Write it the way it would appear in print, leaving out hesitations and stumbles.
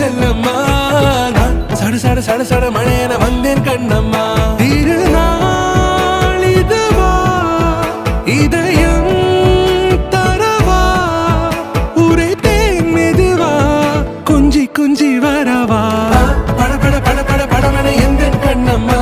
செல்லம்மா சட சட சட சட மழையன வந்தேன் கண்ணம்மா திருநாள் இதுவா இதயம் தரவா உரைத்தேன் மெதுவா கொஞ்சி கொஞ்சி வரவா பட பட பட பட படமன எந்த கண்ணம்மா